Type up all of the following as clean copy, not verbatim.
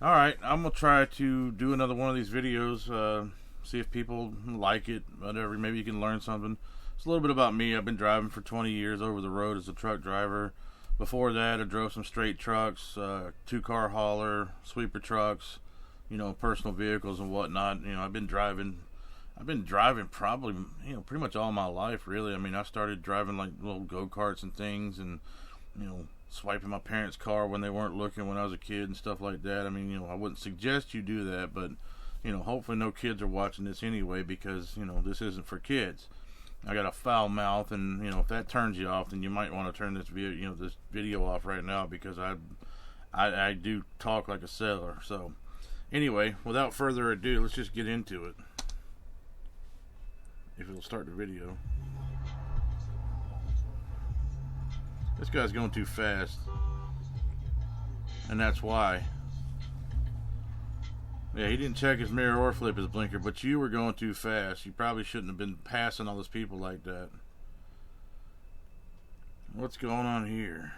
Alright, I'm going to try to do another one of these videos, see if people like it, whatever, maybe you can learn something. It's a little bit about me. I've been driving for 20 years over the road as a truck driver. Before that, I drove some straight trucks, two-car hauler, sweeper trucks, personal vehicles and whatnot. I've been driving probably, pretty much all my life, really. I mean, I started driving like little go-karts and things and, swiping my parents' car when they weren't looking when I was a kid and stuff like that. I mean, I wouldn't suggest you do that, but, hopefully no kids are watching this anyway because, this isn't for kids. I got a foul mouth, and, if that turns you off, then you might want to turn this video off right now because I do talk like a sailor. So, anyway, without further ado, let's just get into it. If it'll start the video. This guy's going too fast, and that's why. Yeah, he didn't check his mirror or flip his blinker, but you were going too fast. You probably shouldn't have been passing all those people like that. What's going on here?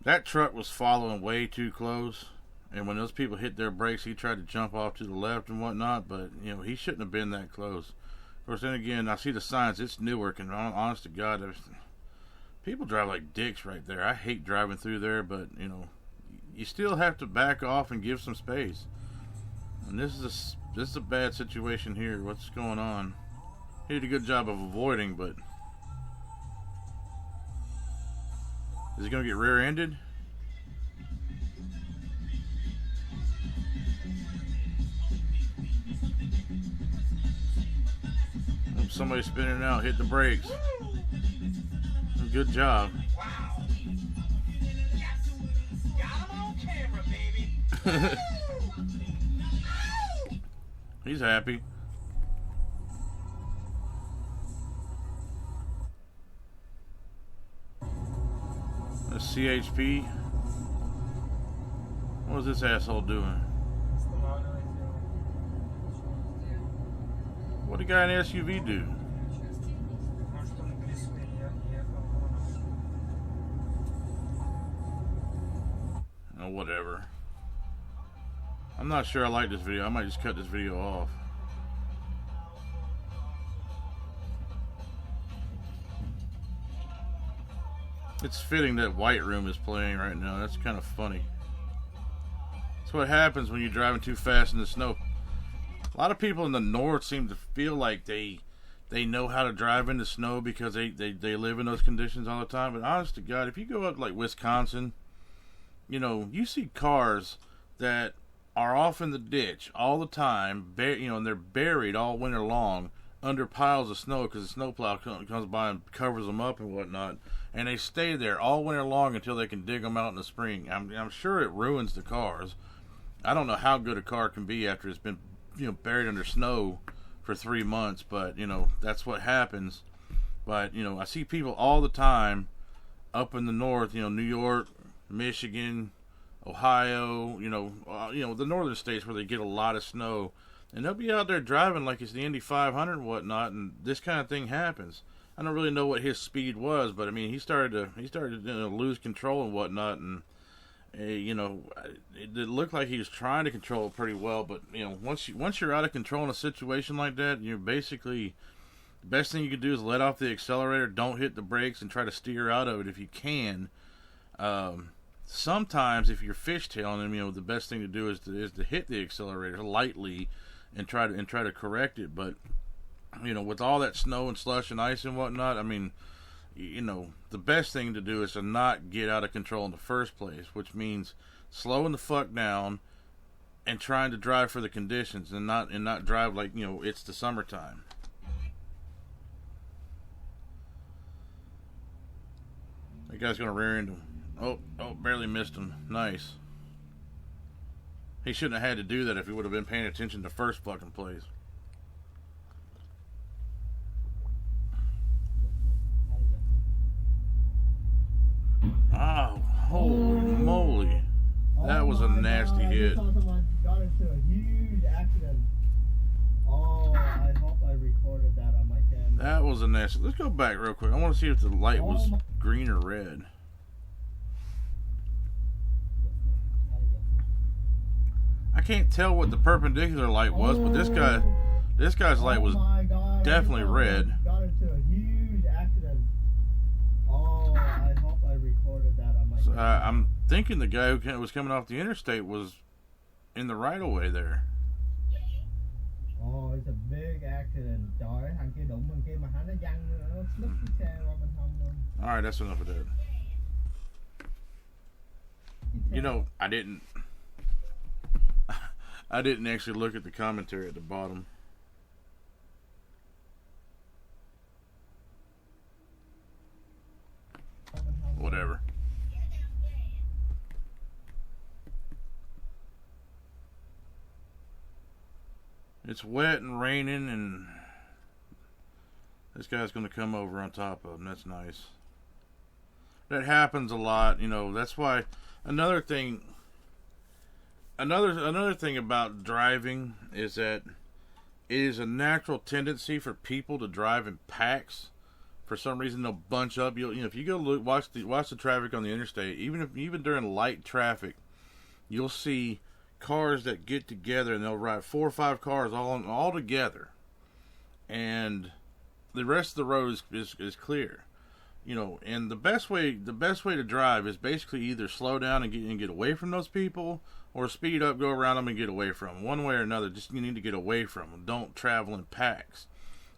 That truck was following way too close. And when those people hit their brakes, he tried to jump off to the left and whatnot, but, he shouldn't have been that close. Of course, then again, I see the signs. It's Newark, and honest to God, people drive like dicks right there. I hate driving through there, but, you still have to back off and give some space. And this is a bad situation here. What's going on? He did a good job of avoiding, but... Is he going to get rear-ended? Somebody spinning out, hit the brakes. Good job. Wow. Yes. Got him on camera, baby. He's happy. A CHP. What is this asshole doing? What did a guy in an SUV do? Oh, whatever. I'm not sure I like this video. I might just cut this video off. It's fitting that White Room is playing right now. That's kind of funny. That's what happens when you're driving too fast in the snow. A lot of people in the north seem to feel like they know how to drive in the snow because they live in those conditions all the time. But honest to God, if you go up like Wisconsin, you see cars that are off in the ditch all the time, and they're buried all winter long under piles of snow because the snowplow comes by and covers them up and whatnot. And they stay there all winter long until they can dig them out in the spring. I'm sure it ruins the cars. I don't know how good a car can be after it's been buried under snow for 3 months, but that's what happens. But I see people all the time up in the north, New York, Michigan, Ohio, the northern states where they get a lot of snow, and they'll be out there driving like it's the Indy 500 and whatnot, and this kind of thing happens. I don't really know what his speed was, but I mean he started to lose control and whatnot, and it looked like he was trying to control it pretty well, but once you're out of control in a situation like that, you're basically, the best thing you can do is let off the accelerator, don't hit the brakes, and try to steer out of it if you can. Sometimes if you're fishtailing him, the best thing to do is to hit the accelerator lightly and try to correct it. But with all that snow and slush and ice and whatnot, I mean, the best thing to do is to not get out of control in the first place, which means slowing the fuck down and trying to drive for the conditions and not drive like, it's the summertime. That guy's gonna rear end him. Oh, barely missed him. Nice. He shouldn't have had to do that if he would have been paying attention the first fucking place. Oh, holy moly. That was a nasty hit. Got into a huge accident Oh, I hope I recorded that on my camera. That was a nasty. Let's go back real quick. I want to see if the light was green or red. I can't tell what the perpendicular light was, but this guy's light was definitely red. Got into a huge accident. Oh, I hope I recorded that on my So, camera. I'm thinking the guy who was coming off the interstate was in the right of way there. Oh, it's a big accident. Trời ơi, thằng kia đụng bên kia mà hả nó văng nó nứt cái xe qua bên hông luôn. All right, that's enough of that. You know, I didn't actually look at the commentary at the bottom. Whatever. It's wet and raining, and this guy's going to come over on top of him. That's nice. That happens a lot, you know. That's why another thing about driving is that it is a natural tendency for people to drive in packs. For some reason, they'll bunch up. If you go watch the traffic on the interstate, even during light traffic, you'll see cars that get together and they'll ride 4 or 5 cars all together, and the rest of the road is clear. You know, and the best way to drive is basically either slow down and get away from those people, or speed up, go around them and get away from them. One way or another, just you need to get away from them. Don't travel in packs,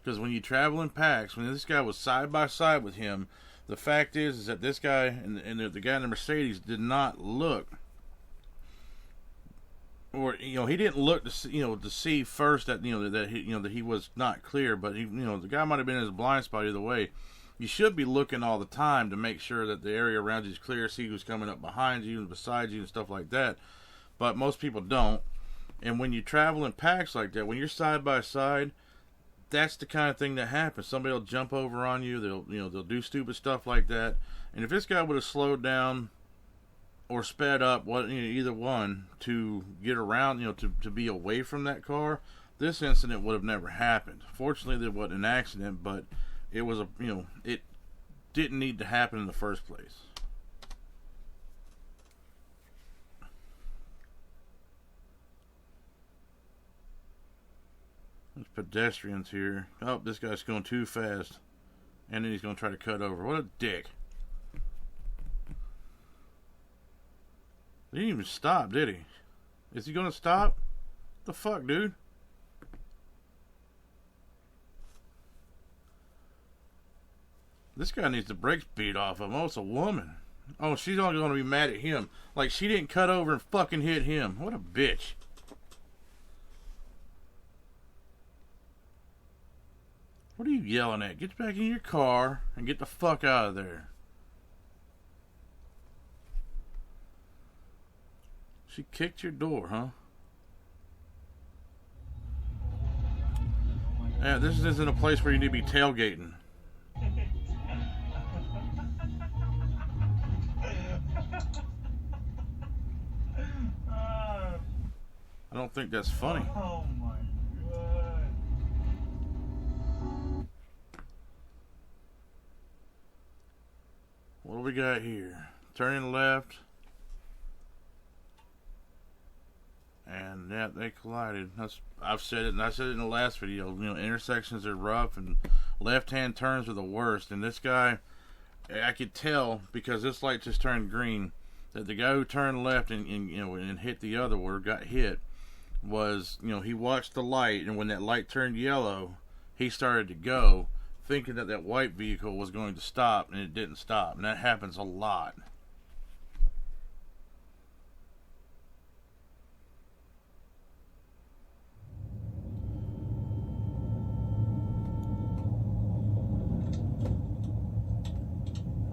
because when you travel in packs, when this guy was side by side with him, the fact is that this guy and the guy in the Mercedes did not look. Or he didn't look to see first that that he was not clear, but the guy might have been in his blind spot either way. You should be looking all the time to make sure that the area around you is clear, see who's coming up behind you and beside you and stuff like that. But most people don't. And when you travel in packs like that, when you're side by side, that's the kind of thing that happens. Somebody will jump over on you. They'll do stupid stuff like that. And if this guy would have slowed down or sped up, either one, to get around, to be away from that car, this incident would have never happened. Fortunately, there wasn't an accident, but it was it didn't need to happen in the first place. There's pedestrians here. Oh, this guy's going too fast, and then he's going to try to cut over. What a dick. He didn't even stop, did he? Is he gonna stop? What the fuck, dude? This guy needs the brakes beat off him. Oh, it's a woman. Oh, she's only gonna be mad at him. Like, she didn't cut over and fucking hit him. What a bitch. What are you yelling at? Get back in your car and get the fuck out of there. She kicked your door, huh? Yeah, this isn't a place where you need to be tailgating. I don't think that's funny. Oh my god. What do we got here? Turning left. And yeah, they collided. I've said it, and I said it in the last video. Intersections are rough, and left-hand turns are the worst. And this guy, I could tell because this light just turned green, that the guy who turned left and hit the other one, got hit, was he watched the light, and when that light turned yellow, he started to go, thinking that that white vehicle was going to stop, and it didn't stop. And that happens a lot.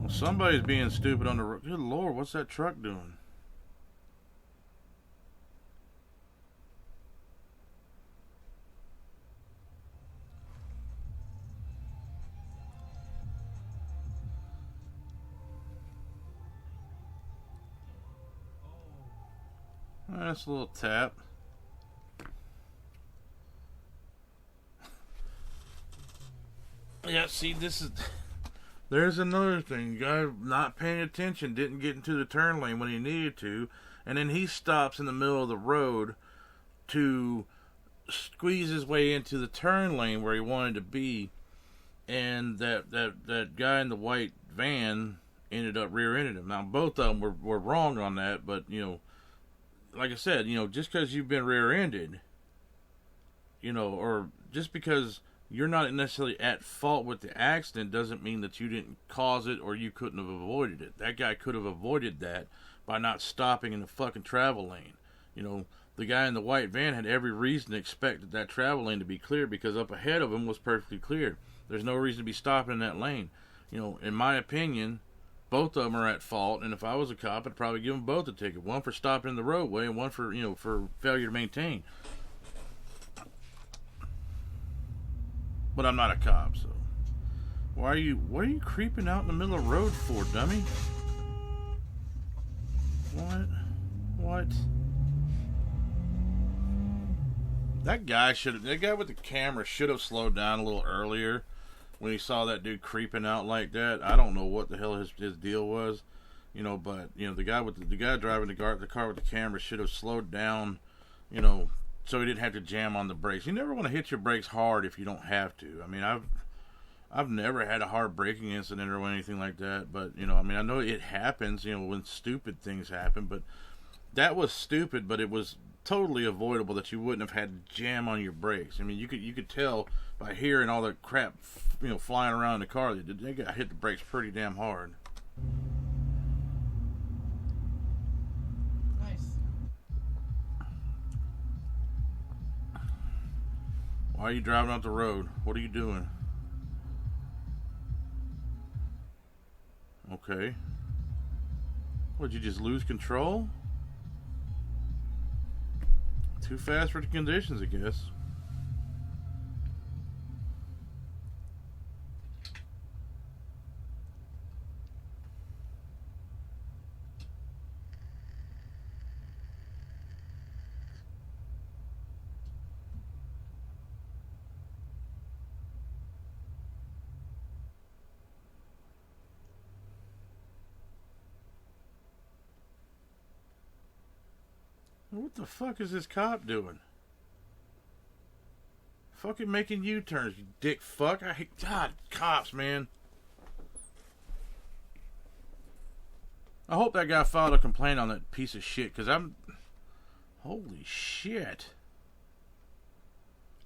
Somebody's being stupid on the road. Good Lord, what's that truck doing? That's a little tap. Yeah, see, this is... There's another thing. Guy not paying attention, didn't get into the turn lane when he needed to, and then he stops in the middle of the road to squeeze his way into the turn lane where he wanted to be, and that guy in the white van ended up rear-ended him. Now, both of them were wrong on that, but, you know, like I said, you know, just because you've been rear-ended, you know, or just because you're not necessarily at fault with the accident doesn't mean that you didn't cause it or you couldn't have avoided it. That guy could have avoided that by not stopping in the fucking travel lane. You know, the guy in the white van had every reason to expect that travel lane to be clear because up ahead of him was perfectly clear. There's no reason to be stopping in that lane. You know, in my opinion, both of them are at fault, and if I was a cop, I'd probably give them both a ticket. One for stopping in the roadway and one for, you know, for failure to maintain. But I'm not a cop, so what are you creeping out in the middle of the road for, dummy? What? That guy with the camera should have slowed down a little earlier when he saw that dude creeping out like that. I don't know what the hell his deal was, you know, but you know, the guy driving the car with the camera should have slowed down, you know, so he didn't have to jam on the brakes. You never want to hit your brakes hard if you don't have to. I mean, I've never had a hard braking incident or anything like that, but you know, I mean, I know it happens, you know, when stupid things happen, but that was stupid, but it was totally avoidable that you wouldn't have had to jam on your brakes. I mean, you could tell by hearing all the crap, you know, flying around in the car that they got hit the brakes pretty damn hard. Why are you driving off the road? What are you doing? Okay. What, did you just lose control? Too fast for the conditions, I guess. What the fuck is this cop doing? Fucking making U-turns, you dick fuck. I hate cops, man. I hope that guy filed a complaint on that piece of shit, because holy shit.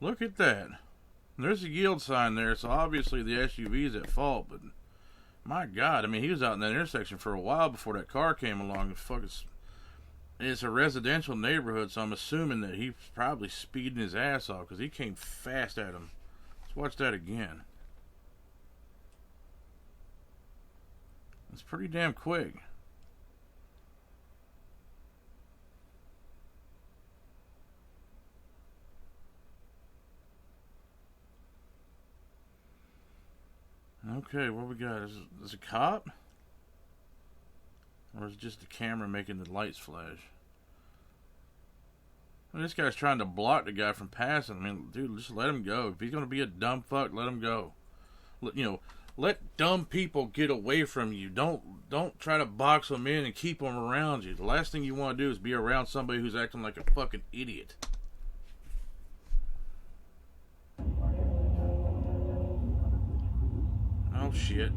Look at that. There's a yield sign there, so obviously the SUV's at fault, but my God, I mean, he was out in that intersection for a while before that car came along. And fucking, it's a residential neighborhood, so I'm assuming that he's probably speeding his ass off because he came fast at him. Let's watch that again. It's pretty damn quick. Okay, what we got? Is it a cop? Or is it just the camera making the lights flash? Well, this guy's trying to block the guy from passing. I mean, dude, just let him go. If he's going to be a dumb fuck, let him go. Let dumb people get away from you. Don't try to box them in and keep them around you. The last thing you want to do is be around somebody who's acting like a fucking idiot. Oh, shit.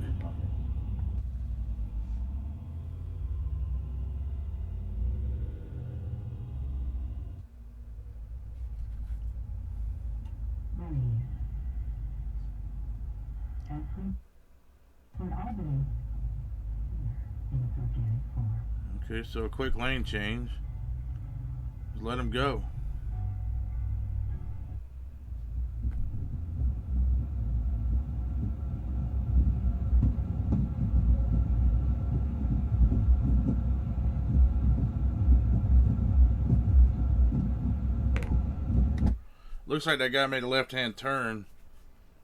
Okay, so a quick lane change. Just let him go. Looks like that guy made a left-hand turn.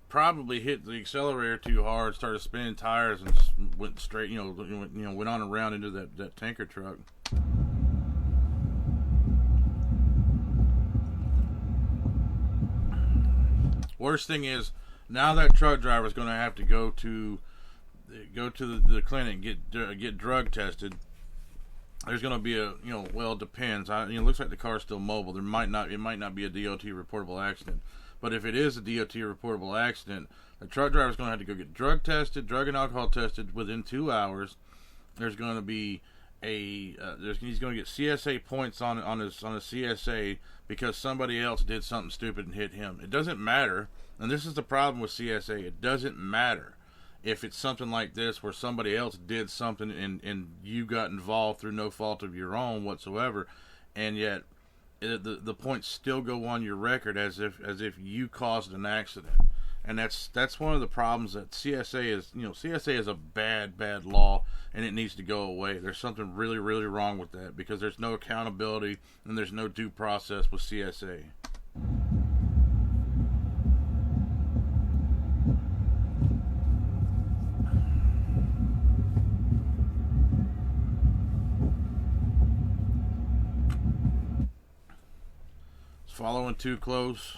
Probably hit the accelerator too hard, started spinning tires, and went straight. Went on around into that tanker truck. Worst thing is, Now that truck driver is going to have to go to the clinic and get drug tested. There's going to be a, well, it depends. It looks like the car's still mobile. It might not be a DOT reportable accident. But if it is a DOT reportable accident, the truck driver is going to have to go get drug and alcohol tested within 2 hours. There's going to be he's going to get CSA points on his CSA because somebody else did something stupid and hit him. It doesn't matter, and this is the problem with CSA. It doesn't matter if it's something like this where somebody else did something and you got involved through no fault of your own whatsoever, and yet the points still go on your record as if you caused an accident. And that's one of the problems that CSA is. CSA is a bad law, and it needs to go away. There's something really, really wrong with that because there's no accountability and there's no due process with CSA. It's following too close.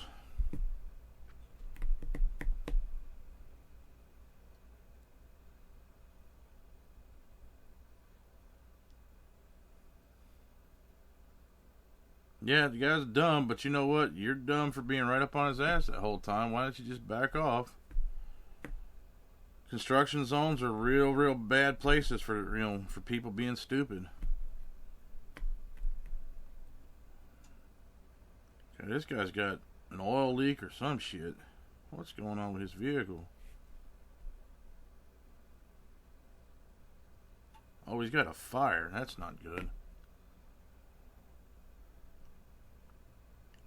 Yeah, the guy's dumb, but you know what? You're dumb for being right up on his ass that whole time. Why don't you just back off? Construction zones are real bad places for people being stupid. Okay, this guy's got an oil leak or some shit. What's going on with his vehicle? Oh, he's got a fire. That's not good.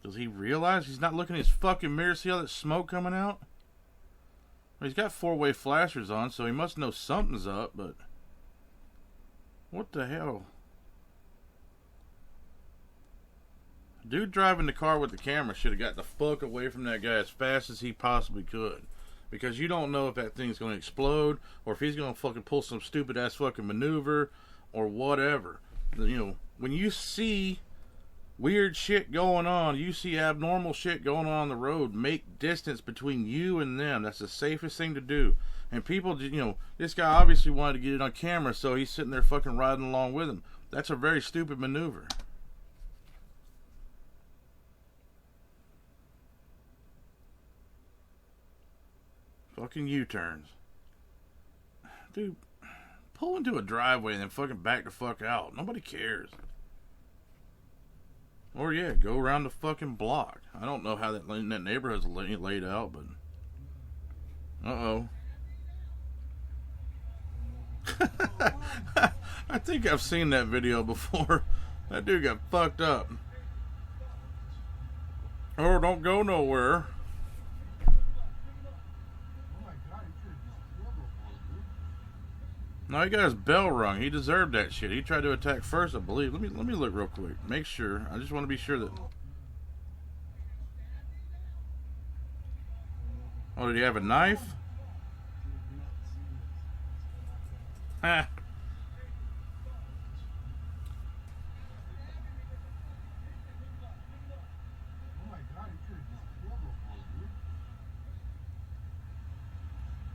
Does he realize he's not looking in his fucking mirror? See all that smoke coming out? Well, he's got four-way flashers on, so he must know something's up, but... what the hell? Dude driving the car with the camera should have got the fuck away from that guy as fast as he possibly could. Because you don't know if that thing's going to explode, or if he's going to fucking pull some stupid-ass fucking maneuver, or whatever. When you see weird shit going on, you see abnormal shit going on the road, make distance between you and them. That's the safest thing to do. And people, this guy obviously wanted to get it on camera, so he's sitting there fucking riding along with him. That's a very stupid maneuver. Fucking U-turns. Dude, pull into a driveway and then fucking back the fuck out. Nobody cares. Or yeah, go around the fucking block. I don't know how that neighborhood's laid out, but... uh-oh. I think I've seen that video before. That dude got fucked up. Oh, don't go nowhere. No, he got his bell rung. He deserved that shit. He tried to attack first, I believe. Let me look real quick. Make sure. I just want to be sure that... oh, did he have a knife? Ha!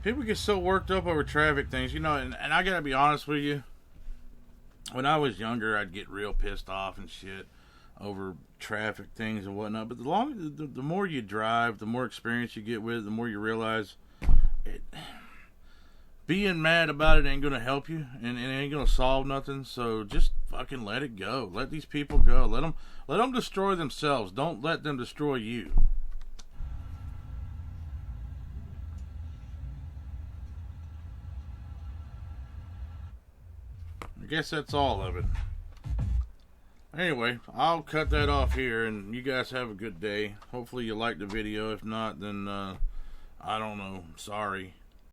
People get so worked up over traffic things, and I gotta be honest with you. When I was younger, I'd get real pissed off and shit over traffic things and whatnot. But the more you drive, the more experience you get with it, the more you realize being mad about it ain't gonna help you, and it ain't gonna solve nothing. So just fucking let it go. Let these people go. Let them destroy themselves. Don't let them destroy you. I guess that's all of it. Anyway, I'll cut that off here, and you guys have a good day. Hopefully you liked the video. If not, then I don't know. Sorry.